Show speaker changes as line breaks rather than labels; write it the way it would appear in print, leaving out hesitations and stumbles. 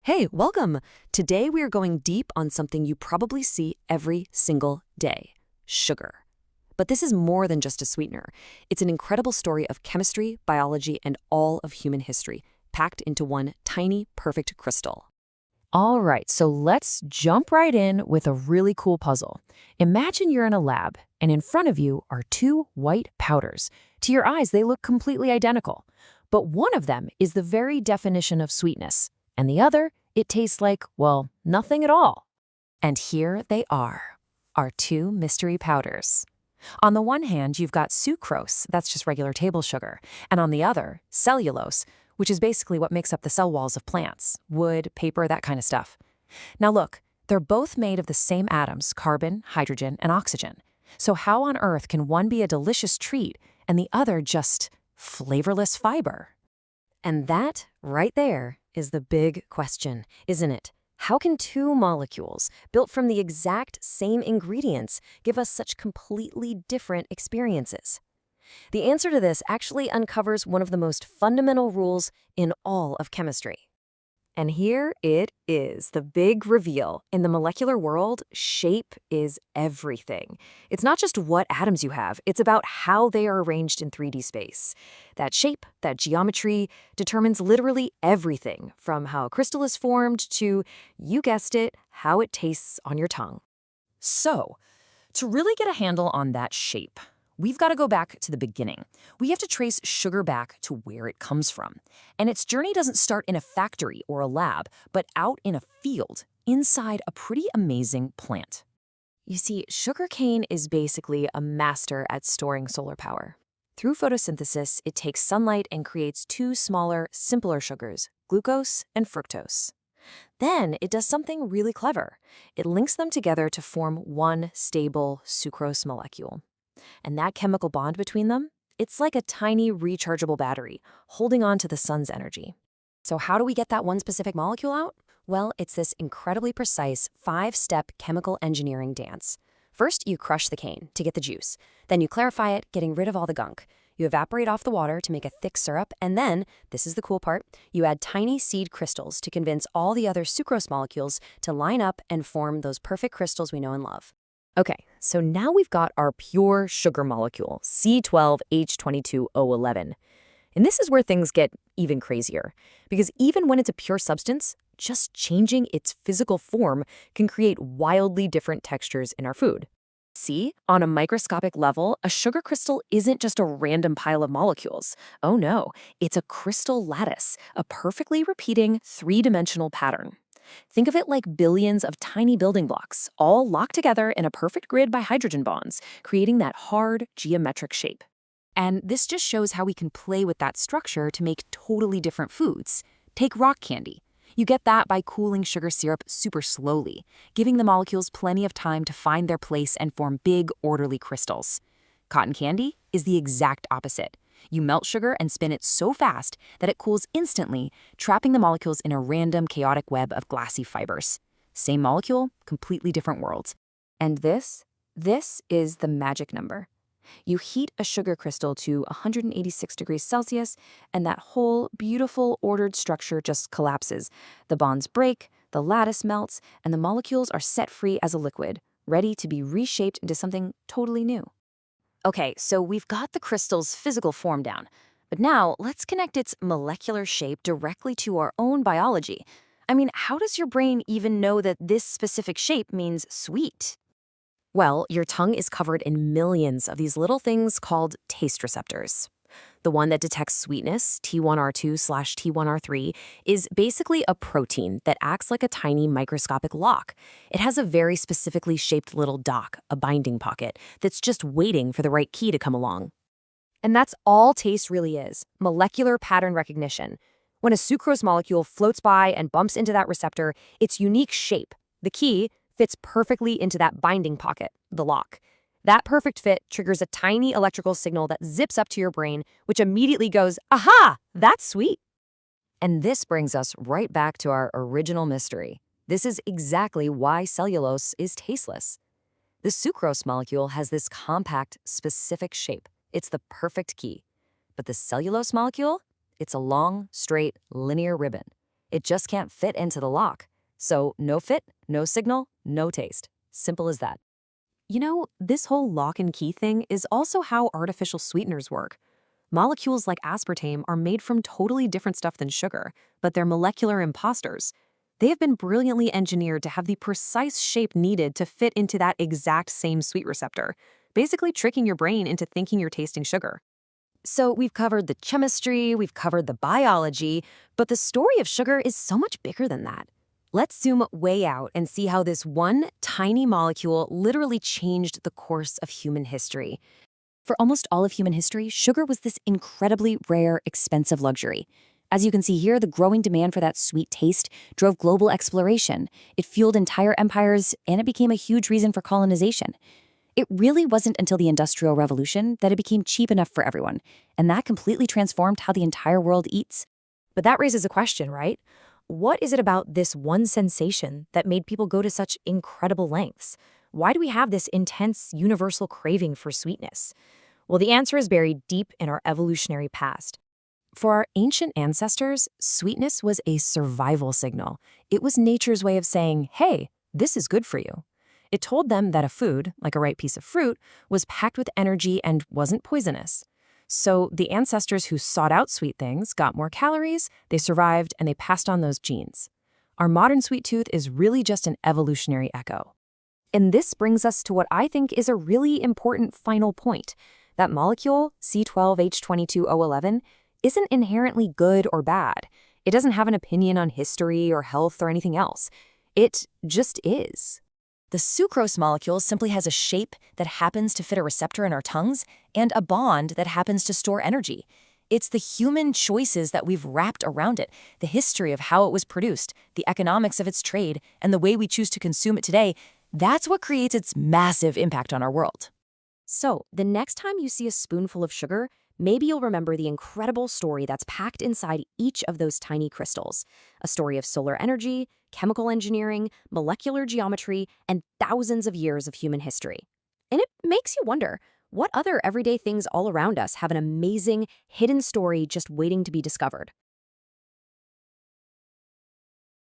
Hey, welcome! Today we are going deep on something you probably see every single day: sugar. But this is more than just a sweetener. It's an incredible story of chemistry, biology, and all of human history, packed into one tiny, perfect crystal.
All right, so let's jump right in with a really cool puzzle. Imagine you're in a lab, and in front of you are two white powders. To your eyes, they look completely identical. But one of them is the very definition of sweetness, and the other, it tastes like, well, nothing at all. And here they are, our two mystery powders. On the one hand, you've got sucrose, that's just regular table sugar, and on the other, cellulose, which is basically what makes up the cell walls of plants, wood, paper, that kind of stuff. Now look, they're both made of the same atoms, carbon, hydrogen, and oxygen. So how on earth can one be a delicious treat and the other just flavorless fiber?
And that, right there, is the big question, isn't it? How can two molecules, built from the exact same ingredients, give us such completely different experiences? The answer to this actually uncovers one of the most fundamental rules in all of chemistry. And here it is, the big reveal. In the molecular world, shape is everything. It's not just what atoms you have, it's about how they are arranged in 3D space. That shape, that geometry, determines literally everything, from how a crystal is formed to, you guessed it, how it tastes on your tongue.
So, to really get a handle on that shape, we've got to go back to the beginning. We have to trace sugar back to where it comes from. And its journey doesn't start in a factory or a lab, but out in a field, inside a pretty amazing plant.
You see, sugarcane is basically a master at storing solar power. Through photosynthesis, it takes sunlight and creates two smaller, simpler sugars, glucose and fructose. Then it does something really clever. It links them together to form one stable sucrose molecule. And that chemical bond between them, it's like a tiny rechargeable battery holding on to the sun's energy. So how do we get that one specific molecule out? Well, it's this incredibly precise 5-step chemical engineering dance. First, you crush the cane to get the juice. Then you clarify it, getting rid of all the gunk. You evaporate off the water to make a thick syrup, and then, this is the cool part, you add tiny seed crystals to convince all the other sucrose molecules to line up and form those perfect crystals we know and love.
Okay, so now we've got our pure sugar molecule, C₁₂H₂₂O₁. And this is where things get even crazier, because even when it's a pure substance, just changing its physical form can create wildly different textures in our food. See, on a microscopic level, a sugar crystal isn't just a random pile of molecules. Oh no, it's a crystal lattice, a perfectly repeating three-dimensional pattern. Think of it like billions of tiny building blocks, all locked together in a perfect grid by hydrogen bonds, creating that hard, geometric shape.
And this just shows how we can play with that structure to make totally different foods. Take rock candy. You get that by cooling sugar syrup super slowly, giving the molecules plenty of time to find their place and form big, orderly crystals. Cotton candy is the exact opposite. You melt sugar and spin it so fast that it cools instantly, trapping the molecules in a random, chaotic web of glassy fibers. Same molecule, completely different worlds. And this is the magic number. You heat a sugar crystal to 186 degrees Celsius, and that whole beautiful, ordered structure just collapses. The bonds break, the lattice melts, and the molecules are set free as a liquid, ready to be reshaped into something totally new. Okay, so we've got the crystal's physical form down, but now let's connect its molecular shape directly to our own biology. I mean, how does your brain even know that this specific shape means sweet? Well, your tongue is covered in millions of these little things called taste receptors. The one that detects sweetness, T1R2/T1R3, is basically a protein that acts like a tiny microscopic lock. It has a very specifically shaped little dock, a binding pocket, that's just waiting for the right key to come along. And that's all taste really is, molecular pattern recognition. When a sucrose molecule floats by and bumps into that receptor, its unique shape, the key, fits perfectly into that binding pocket, the lock. That perfect fit triggers a tiny electrical signal that zips up to your brain, which immediately goes, aha, that's sweet. And this brings us right back to our original mystery. This is exactly why cellulose is tasteless. The sucrose molecule has this compact, specific shape. It's the perfect key. But the cellulose molecule? It's a long, straight, linear ribbon. It just can't fit into the lock. So no fit, no signal, no taste. Simple as that.
You know, this whole lock and key thing is also how artificial sweeteners work. Molecules like aspartame are made from totally different stuff than sugar, but they're molecular imposters. They have been brilliantly engineered to have the precise shape needed to fit into that exact same sweet receptor, basically tricking your brain into thinking you're tasting sugar.
So we've covered the chemistry, we've covered the biology, but the story of sugar is so much bigger than that. Let's zoom way out and see how this one tiny molecule literally changed the course of human history. For almost all of human history, sugar was this incredibly rare, expensive luxury. As you can see here, the growing demand for that sweet taste drove global exploration. It fueled entire empires, and it became a huge reason for colonization. It really wasn't until the Industrial Revolution that it became cheap enough for everyone, and that completely transformed how the entire world eats.
But that raises a question, right? What is it about this one sensation that made people go to such incredible lengths? Why do we have this intense, universal craving for sweetness? Well, the answer is buried deep in our evolutionary past. For our ancient ancestors, sweetness was a survival signal. It was nature's way of saying, hey, this is good for you. It told them that a food, like a ripe piece of fruit, was packed with energy and wasn't poisonous. So the ancestors who sought out sweet things got more calories, they survived, and they passed on those genes. Our modern sweet tooth is really just an evolutionary echo. And this brings us to what I think is a really important final point. That molecule, C₁₂H₂₂O₁, isn't inherently good or bad. It doesn't have an opinion on history or health or anything else. It just is.
The sucrose molecule simply has a shape that happens to fit a receptor in our tongues and a bond that happens to store energy. It's the human choices that we've wrapped around it, the history of how it was produced, the economics of its trade, and the way we choose to consume it today. That's what creates its massive impact on our world.
So, the next time you see a spoonful of sugar, maybe you'll remember the incredible story that's packed inside each of those tiny crystals. A story of solar energy, chemical engineering, molecular geometry, and thousands of years of human history. And it makes you wonder, what other everyday things all around us have an amazing, hidden story just waiting to be discovered?